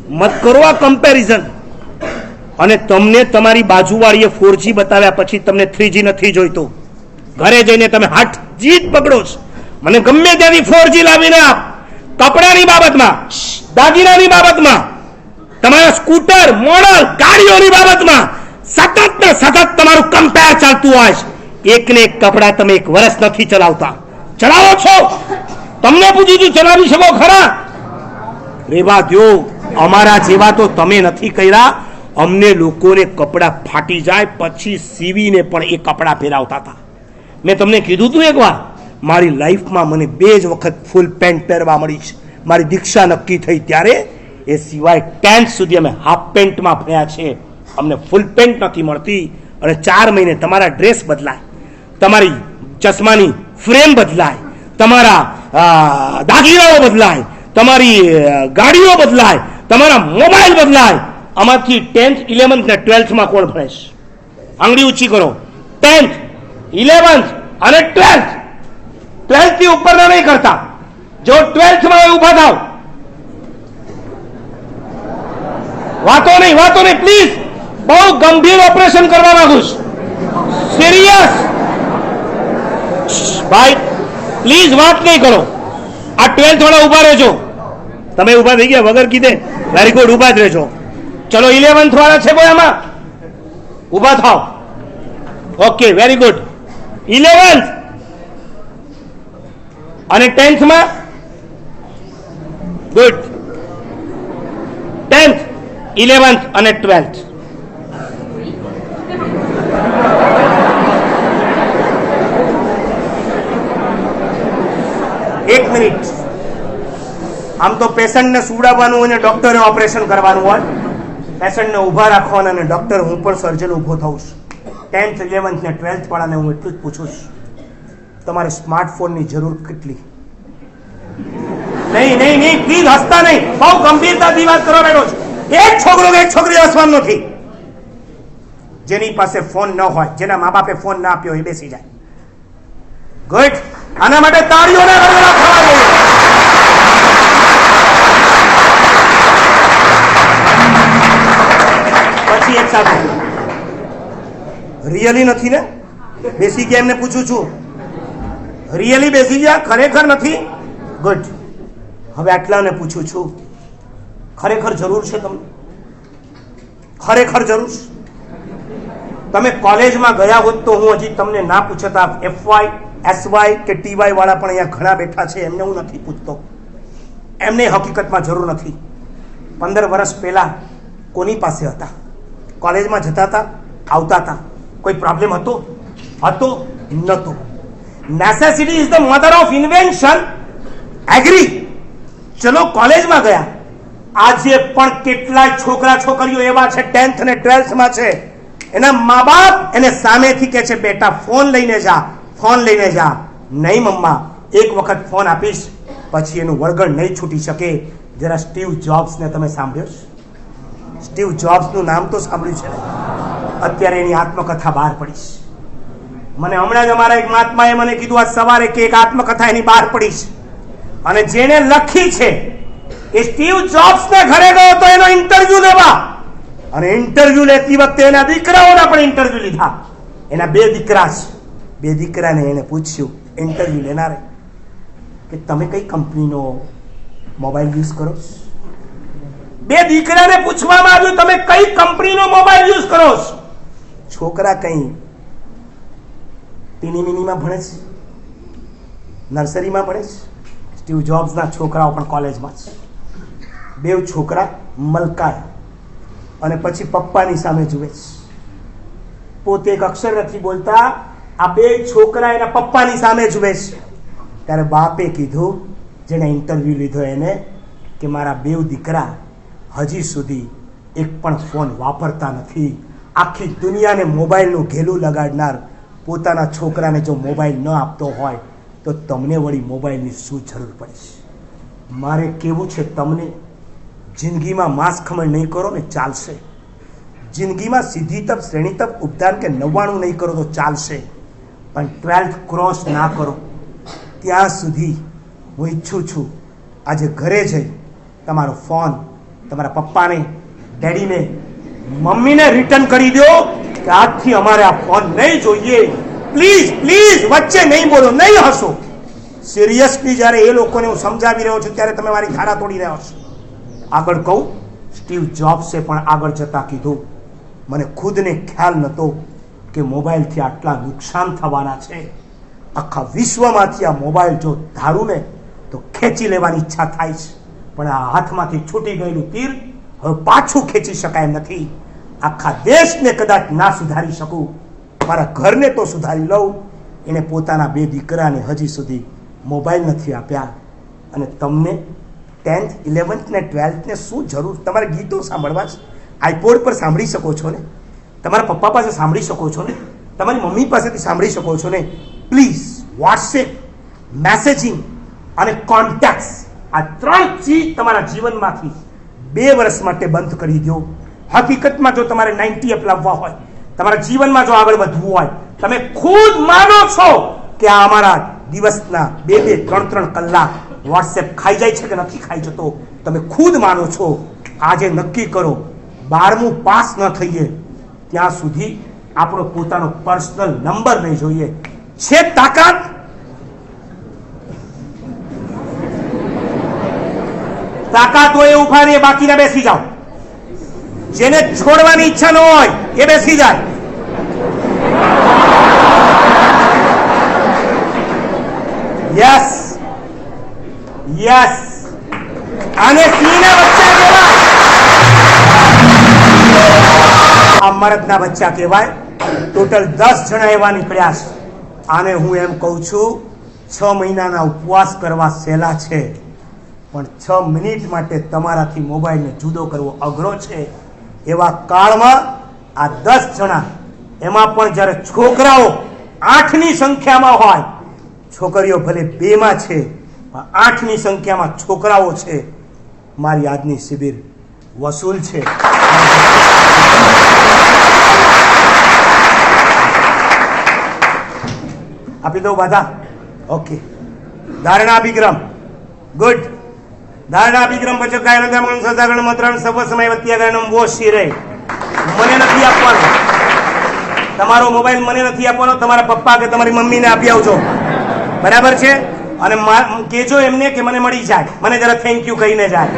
મત કરો આ કમ્પેરિઝન. અને તમને તમારી બાજુવાળીએ 4G બતાવ્યા પછી તમને 3G નથી જોઈતો. ઘરે જઈને તમે હાથ જીત પકડો છો, મને ગમે ત્યાંથી 4G લાવીને આપ. કપડાની બાબતમાં, દાગીનાની બાબતમાં, તમારા સ્કૂટર, મોડલ, ગાડીઓની બાબતમાં સતત ને સતત તમારું કમ્પેર ચાલતું હોય છે. એક ને એક કપડા તમે 1 વર્ષ નથી ચલાવતા. ચલાવો છો? તમને પૂછ્યું તું ચલાવી શકો ખરા? રેવા દો. અમારા જેવા તો તમે નથી કર્યા. અમને લોકોને કપડા ફાટી જાય પછી સીવીને પણ એ કપડા પહેરાવતા હતા. મેં તમને કીધું તું એકવાર, મારી લાઈફમાં મને 2 જ વખત ફૂલ પેન્ટ પહેરવા મળી છે. મારી દીક્ષા નક્કી થઈ ત્યારે. એ સિવાય 10th સુધી અમે હાફ પેન્ટમાં ફર્યા છે. અમને ફૂલ પેન્ટ નથી મળતી. અને 4 મહિને તમારા ડ્રેસ બદલાય, તમારી ચશ્માની ફ્રેમ બદલાય, તમારા દાગીનાઓ બદલાય, તમારી ગાડીઓ બદલાય, તમારા મોબાઈલ બદલાય. આમાંથી 10th, 11th ને 12th માં કોણ ભણે છે? આંગળી ઊંચી કરો. 10th, 11th અને 12th. 12th થી ઉપરના નહીં કરતા. જો 12th માં ઉભા થાવ. વાતો નહીં પ્લીઝ. બહુ ગંભીર ઓપરેશન કરવા માંગુ છું. સિરિયસ ભાઈ, પ્લીઝ વાત નહીં કરો. આ 12th વાળા ઉભા રહેજો. તમે ઉભા થઈ ગયા વગર કીધે? વેરી ગુડ, ઉભા જ રહેજો. ચલો 11th વાળા છે કોઈ આમાં? ઉભા થાવ. Okay, very good. 11th અને 10th માં ગુડ. 10th, 11th અને 12th. એક મિનિટ. આમ તો પેશન્ટને સુડાવવાનું અને ડોક્ટરે ઓપરેશન કરવાનું હોય. પેશન્ટને ઊભા રાખવાના અને ડોક્ટર, હું પણ સર્જન ઊભો થઉં છું. 10th, 11th ને 12th વાળાને હું એટલું જ પૂછું છું, તમારે સ્માર્ટફોનની જરૂર કેટલી? નહીં પ્લીઝ હસતા નહીં. બહુ ગંભીરતાથી વાત કરવા બેઠો છું. એક છોકરો કે એક છોકરી હસવાનું નથી. જેની પાસે ફોન ન હોય, જેના મા બાપે ફોન ના આપ્યો, એ બેસી જાય. ગુડ. આના માટે તાળીઓના ગરગડા થવા જોઈએ. પછી એક સાથે રિયલી નથી ને? બેસી ગયા એમને પૂછું છું. રિયલી બેસી ગયા? ખરેખર નથી? ગુડ. હવે આટલાને પૂછું છું, ખરેખર જરૂર છે તમને? ખરેખર જરૂર છે? તમે કોલેજમાં ગયા હોત તો હું હજી તમને ના પૂછતા. FY, SY કે TY વાળા પણ અહીંયા ઘણા બેઠા છે, એમને હું નથી પૂછતો. એમને હકીકતમાં જરૂર નથી. 15 વર્ષ પહેલા કોની પાસે હતા? કોલેજમાં જતા હતા, આવતા હતા. કોઈ પ્રોબ્લેમ હતો? નહોતો. Necessity is the mother of invention. Agree? ચલો કોલેજમાં ગયા. આજે પણ કેટલાય છોકરા છોકરીઓ એવા છે 10th અને 12th માં છે, એના મા બાપ એને સામેથી કહે છે, બેટા ફોન લઈને જા. નહીં મમ્મા, એક વખત ફોન આપીશ પછી એનું વળગણ નહીં છૂટી શકે. જરા સ્ટીવ જોબ્સને તમે સાંભળ્યો છે? સ્ટીવ જોબ્સનું નામ તો સાંભળ્યું છે ને? અત્યારે એની આત્મકથા બહાર પડી છે. મને હમણાં જ અમારા એક મહાત્માએ મને કીધું આજ સવારે કે એક આત્મકથા એની બહાર પડી છે, અને જેને લખી છે એ સ્ટીવ જોબ્સના ઘરે ગયો તો એનો ઇન્ટરવ્યુ લેવા, અને ઇન્ટરવ્યુ લેતી વખતે એના દીકરાઓના પણ ઇન્ટરવ્યુ લીધા. એના 2 દીકરા છે. 2 દીકરાને એને પૂછ્યું ઇન્ટરવ્યુ લેનારે કે તમે કઈ કંપનીનો મોબાઈલ યુઝ કરો છો? 2 દીકરાને પૂછવામાં આવ્યું તમે કઈ કંપનીનો મોબાઈલ યુઝ કરો છો? છોકરા કઈ ટીની મિનીમાં ભણે છે, નર્સરીમાં ભણે છે. સ્ટીવ જોબ્સના છોકરાઓ પણ કોલેજમાં છે. 2 છોકરા મલકાય અને પછી પપ્પાની સામે જુએ છે. પોતે એક અક્ષર નથી બોલતા. આ 2 છોકરા એના પપ્પાની સામે જુએ છે. ત્યારે બાપે કીધું, જેને ઇન્ટરવ્યુ લીધો એને, કે મારા 2 દીકરા હજી સુધી એક પણ ફોન વાપરતા નથી. આખી દુનિયાને મોબાઈલનું ઘેલું લગાડનાર પોતાના છોકરાને જો મોબાઈલ ન આપતો હોય તો તમને વળી મોબાઈલની શું જરૂર પડે છે? મારે કેવું છે તમને, જિંદગીમાં માંસ ખમણ નહીં કરો ને ચાલશે. જિંદગીમાં સીધી તપ, શ્રેણી તપ, ઉપદાન કે 99 નહીં કરો તો ચાલશે, પણ 12th ક્રોસ ના કરો. ત્યાં સુધી હું ઈચ્છું છું આજે ઘરે જઈ તમારો ફોન તમારા પપ્પાને, ડેડીને, મમ્મીને રિટર્ન કરી દો કે આજથી અમારે આ ફોન નહીં જોઈએ. પ્લીઝ પ્લીઝ વચ્ચે નહીં બોલો, નહીં હસો. સિરિયસલી જ્યારે એ લોકોને હું સમજાવી રહ્યો છું ત્યારે તમે મારી ધારા તોડી રહ્યા છો. આગળ કહું, સ્ટીવ જોબ્સે પણ આગળ જતા કીધું, મને ખુદને ખ્યાલ નહોતો કે મોબાઈલથી આટલા નુકસાન થવાના છે. આખા વિશ્વમાંથી આ મોબાઈલ જો ધારું ને તો ખેંચી લેવાની ઈચ્છા થાય છે, પણ આ હાથમાંથી છૂટી ગયેલું તીર હવે પાછું ખેંચી શકાય એમ નથી. આખા દેશને કદાચ ના સુધારી શકું, મારા ઘરને તો સુધારી લઉં. એને પોતાના 2 દીકરાને હજી સુધી મોબાઈલ નથી આપ્યા. અને તમને 10th 11th ને 12th ને શું જરૂર? તમારે ગીતો સાંભળવા છે, આઈપોડ પર સાંભળી શકો છો ને, તમારા પપ્પા પાસે સાંભળી શકો છો ને, તમારી મમ્મી પાસેથી સાંભળી શકો છો ને. પ્લીઝ વોટ્સએપ, મેસેજિંગ અને કોન્ટેક્ટ્સ, આ 3 ચીજ તમારા જીવનમાંથી 2 વર્ષ માટે બંધ કરી દો. હકીકતમાં જો તમારે 90 અપ લાવવા હોય, તમારા જીવનમાં જો આગળ વધવું હોય, તમે ખુદ માનો છો કે આ અમારા દિવસના 2-2, 3-3 કલાક વોટ્સએપ ખાઈ જાય છે કે નથી ખાઈ જતો, તમે ખુદ માનો છો. આજે નક્કી કરો, 12મું પાસ ન થઈએ ત્યાં સુધી આપણો પોતાનો પર્સનલ નંબર નહીં જોઈએ. છે તાકાત? તાકાત હોય એ ઉભા રહે, બાકીના બેસી જાઓ. જેને છોડવાની ઈચ્છા ન હોય એ બેસી જાય. યસ યસ, આને સિંહના બચ્ચા કહેવાય, આ મરદના બચ્ચા કહેવાય. ટોટલ 10 જણા એવા નીકળ્યા છે. આને હું એમ કહું છું, 6 મહિનાના ઉપવાસ કરવા સહેલા છે, પણ 6 મિનિટ માટે તમારાથી મોબાઈલને જુદો કરવો અઘરો છે. એવા કાળમાં આ 10 જણા, એમાં પણ જ્યારે છોકરાઓ 8ની સંખ્યામાં હોય, છોકરીઓ ભલે 2માં છે, પણ 8ની સંખ્યામાં છોકરાઓ છે. મારી આજની શિબિર વસૂલ છે. આપી દઉં બાધા? ઓકે. ધારણાભિગ્રમ, ગુડ. ધારણાભિગ્રમ પછી કાયરંગમ સદાગણ મંત્રણ સર્વ સમય વત્યાગણમ વો શિરે. મને નથી આપવાનો તમારો મોબાઈલ, મને નથી આપવાનો. તમારા પપ્પા કે તમારી મમ્મીને આપી આવજો, બરાબર છે? અને કેજો એમને કે મને મળી જાય, મને જરા થેન્ક યુ કહીને જાય.